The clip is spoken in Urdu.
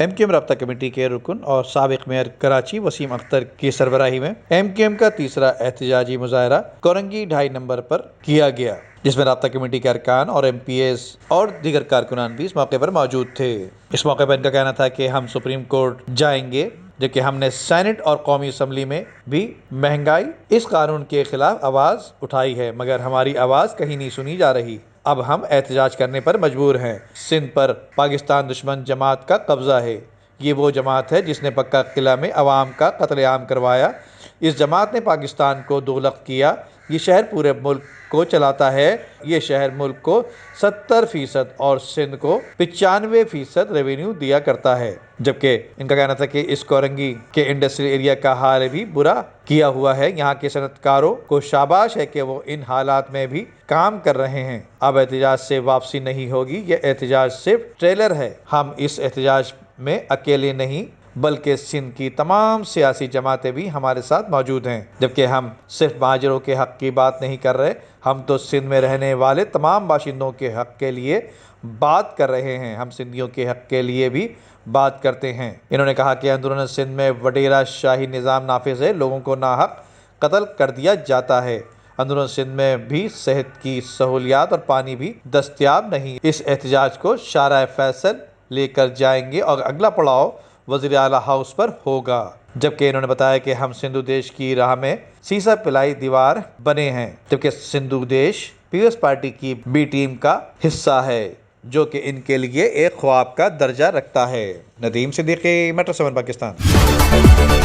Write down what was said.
ایم کیو ایم رابطہ کمیٹی کے رکن اور سابق میئر کراچی وسیم اختر کی سربراہی میں ایم کیو ایم کا تیسرا احتجاجی مظاہرہ کورنگی 2.5 نمبر پر کیا گیا، جس میں رابطہ کمیٹی کے ارکان اور ایم پی ایز اور دیگر کارکنان بھی اس موقع پر موجود تھے۔ اس موقع پر ان کا کہنا تھا کہ ہم سپریم کورٹ جائیں گے، جبکہ ہم نے سینٹ اور قومی اسمبلی میں بھی مہنگائی اس قانون کے خلاف آواز اٹھائی ہے، مگر ہماری آواز کہیں نہیں سنی جا رہی۔ اب ہم احتجاج کرنے پر مجبور ہیں۔ سندھ پر پاکستان دشمن جماعت کا قبضہ ہے۔ یہ وہ جماعت ہے جس نے پکا قلعہ میں عوام کا قتل عام کروایا۔ اس جماعت نے پاکستان کو دوزخ کیا۔ یہ شہر پورے ملک کو چلاتا ہے۔ یہ شہر ملک کو 70% اور سندھ کو 95% ریونیو دیا کرتا ہے۔ جبکہ ان کا کہنا تھا کہ اس کورنگی کے انڈسٹریل ایریا کا حال بھی برا کیا ہوا ہے۔ یہاں کے صنعت کاروں کو شاباش ہے کہ وہ ان حالات میں بھی کام کر رہے ہیں۔ اب احتجاج سے واپسی نہیں ہوگی۔ یہ احتجاج صرف ٹریلر ہے۔ ہم اس احتجاج میں اکیلے نہیں بلکہ سندھ کی تمام سیاسی جماعتیں بھی ہمارے ساتھ موجود ہیں۔ جبکہ ہم صرف مہاجروں کے حق کی بات نہیں کر رہے، ہم تو سندھ میں رہنے والے تمام باشندوں کے حق کے لیے بات کر رہے ہیں۔ ہم سندھیوں کے حق کے لیے بھی بات کرتے ہیں۔ انہوں نے کہا کہ اندرون سندھ میں وڈیرا شاہی نظام نافذ ہے، لوگوں کو ناحق قتل کر دیا جاتا ہے۔ اندرون سندھ میں بھی صحت کی سہولیات اور پانی بھی دستیاب نہیں۔ اس احتجاج کو شارع فیصل لے کر جائیں گے اور اگلا پڑاؤ وزیر اعلیٰ ہاؤس پر ہوگا۔ جبکہ انہوں نے بتایا کہ ہم سندھو دیش کی راہ میں سیسا پلائی دیوار بنے ہیں، جبکہ سندھو دیش پیپلز پارٹی کی بی ٹیم کا حصہ ہے، جو کہ ان کے لیے ایک خواب کا درجہ رکھتا ہے۔ ندیم صدیقی، میٹرو 7 پاکستان۔